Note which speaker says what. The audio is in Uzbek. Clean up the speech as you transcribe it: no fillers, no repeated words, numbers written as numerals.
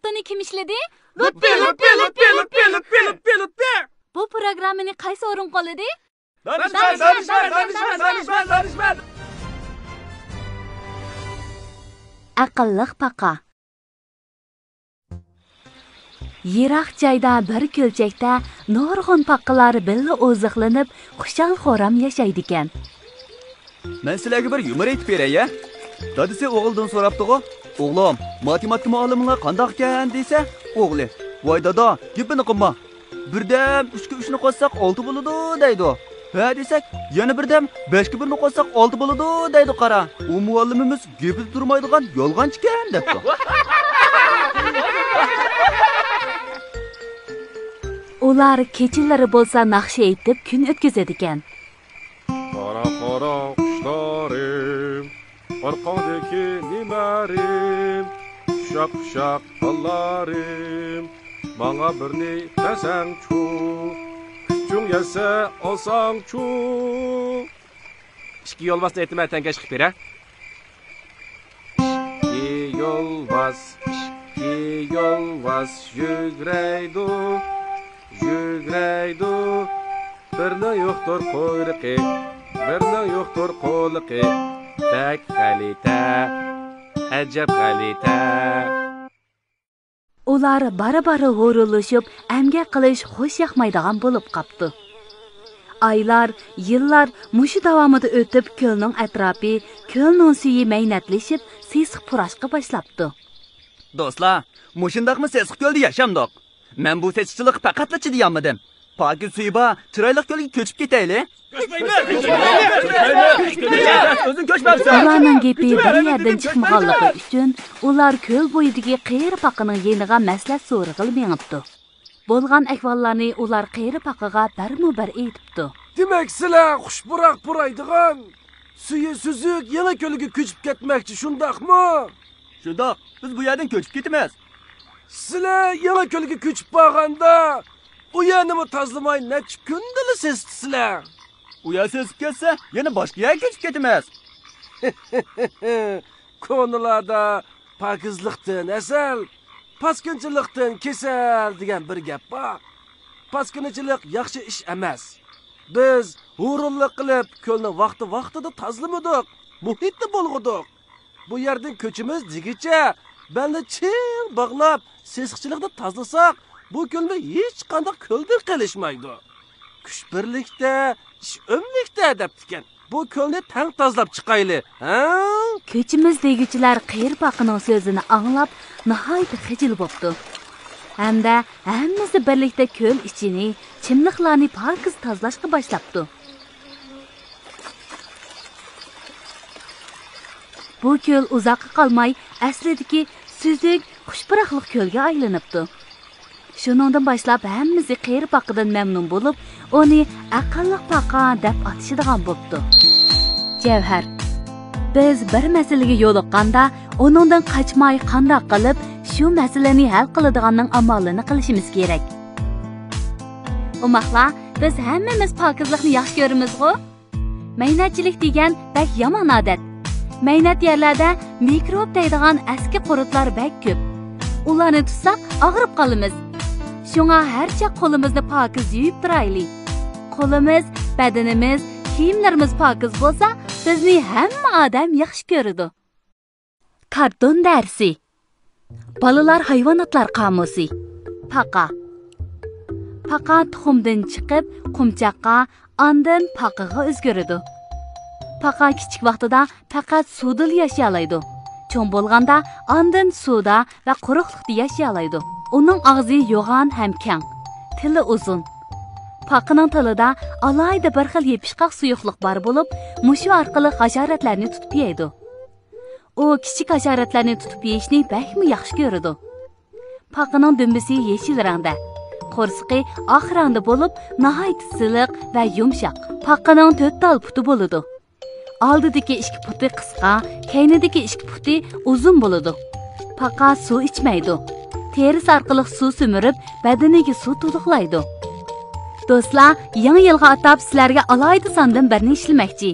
Speaker 1: kartoni kim ishladi?
Speaker 2: Lutfi.
Speaker 1: Bu programmani qaysi o'rin qoladi?
Speaker 2: Danishmand.
Speaker 1: Aqlliq paqa. Yiroq joyda bir ko'lchakda nurg'un paqalar billa oziqlanib, xushal-xo'ram yashaydi ekan.
Speaker 3: Men sizlarga bir yumor aytib beray-ya. Dadisi o'g'ildan so'rabdi-ku. O'g'lim, matematika mualliminglar qandoq ekan desa, o'g'li, "Voy dada, gapini qilma. Birdam 3 ga 3 ni qo'shsak 6 bo'ladi" deydi. Ha desak, yana birdam 5 ga 1 ni qo'shsak 6 bo'ladi deydi qara. U muallimimiz gapida turmaydigan yolg'onchi ekan debdi.
Speaker 1: Ular kechalari bo'lsa naqsha aytib kun o'tkazadi ekan.
Speaker 2: Qora qushlarim, orqadagi nimarim, shaq qollarim, bana birni desang-chu, kuchung yasa olsang-chu. İki yolbas aytma tanka chiqib bera. İki yolbas yugraydi. Birna yo'qdir qo'yriqi, birna yo'qdir qo'liqi. Tak g'alita, ajab g'alita.
Speaker 1: Ular bara-bara g'o'rulishib, amga qilish xo'sh yoqmaydigan bo'lib qapti. Aylar, yillar mushu davomida o'tib, ko'lning atrofi, ko'lning suyi maynatlashib, sesiq purashqa boshlabdi.
Speaker 3: Do'stlar, mushundaqmi sesiq ko'lda yashamdoq? Men bu seschilik faqatla chidayolmadim. Pokiz suyba, chiroyli ko'lga ko'chib ketayli. O'zing ko'chmabsan.
Speaker 1: Ularning gapi bir yerdan chiqmaganligi uchun ular ko'l bo'yidagi qeyri paqining yeniga maslahat so'rag'il mengibdi. Bo'lgan ahvollarni ular qeyri paqiga bir aytibdi.
Speaker 4: Demak, sizlar xushpuroq puraydigan, suyi suzuk yana ko'lga ko'chib ketmoqchi, shundaqmi?
Speaker 3: Shundoq, biz bu yerdan ko'chib ketamiz.
Speaker 4: Sizlar yana ko'lga ko'chib borganda, u yerni tozlamay necha kundili sestisizlar.
Speaker 3: U yer sesib ketsa, yana boshqa yerga ko'chib ketamiz.
Speaker 4: Ko'nlarda pokizlikdan asal, paskinchilikdan kesal degan bir gap bor. Paskinchilik yaxshi ish emas. Biz hurunlik qilib ko'lni vaqtida tozlamadik, muhitni bo'lg'idik. Bu yerdan ko'chimiz degicha belni ching bog'lab, sesiqchilikni tozlasak, bu ko'lni hech qanday ko'ldir qilishmaydi. Kuch birlikda, ish o'mlikda deb ekan. Bu ko'lni tang tozlab chiqayli, ha?
Speaker 1: Ko'chimiz deguchilar qeyri paqining so'zini anglab, nihoyat xijil bo'pti. Hamda hammasi birlikda ko'l ichini, chimliqlarni pokiz tozlashga boshlabdi. Bu ko'l uzoqqa qolmay, aslidagi suzuk, xushpuroqlik ko'lga aylanibdi. Shuningdan boshlab hammasi qeyri paqidan mamnun bo'lib, uni aqlliq paqa deb atashadigan bo'pti. Javhar, biz bir masalaga yo'liqqanda, uningdan qochmay qanday qilib shu masalani hal qiladiganning amalini qilishimiz kerak. Umaqlar, biz hammamiz pokizlikni yaxshi ko'ramiz-ku? Maynatchilik degan bak yomon odat. Maynat yerlarda mikrob deydigan eski qurutlar bak ko'p. Ularni tutsak, og'rib qolamiz. Shunga harcha qo'limizni pokiz yuvib turaylik. Qo'limiz, badanimiz, kiyimlarimiz pokiz bo'lsa, bizni hamma odam yaxshi ko'radi. Karton darsi. Balalar hayvonotlar qomusi. Paqa. Paqa tuxumdan chiqib, qumchoqqa, ondan paqaga o'zgaradi. Paqa kichik vaqtida faqat suvda yashay-oladi. Cho'ng bo'lganda ondan suvda va quruqlikda yashay-oladi. Uning og'zi yo'g'on ham keng, tili uzun. Paqining tilida alayda bir xil yepishqoq suyuqlik bor bo'lib, mushu orqali hasharotlarni tutib yeydi. U kichik hasharotlarni tutib yeyishni bakmi yaxshi ko'radi. Paqining dumbisi yeshil rangda, qo'rsiqi oq rangda bo'lib, nihoyat siliq va yumshoq. Paqining 4 tal puti bo'ladi. Oldidagi 2 puti qisqa, keynidagi 2 puti uzun bo'ladi. Paqa suv ichmaydi. Terisi orqali suv simirib, badaniga suv to'liqlaydi. Do'stlar, yangi yilga atab sizlarga alayda sondan birini ishlamoqchi.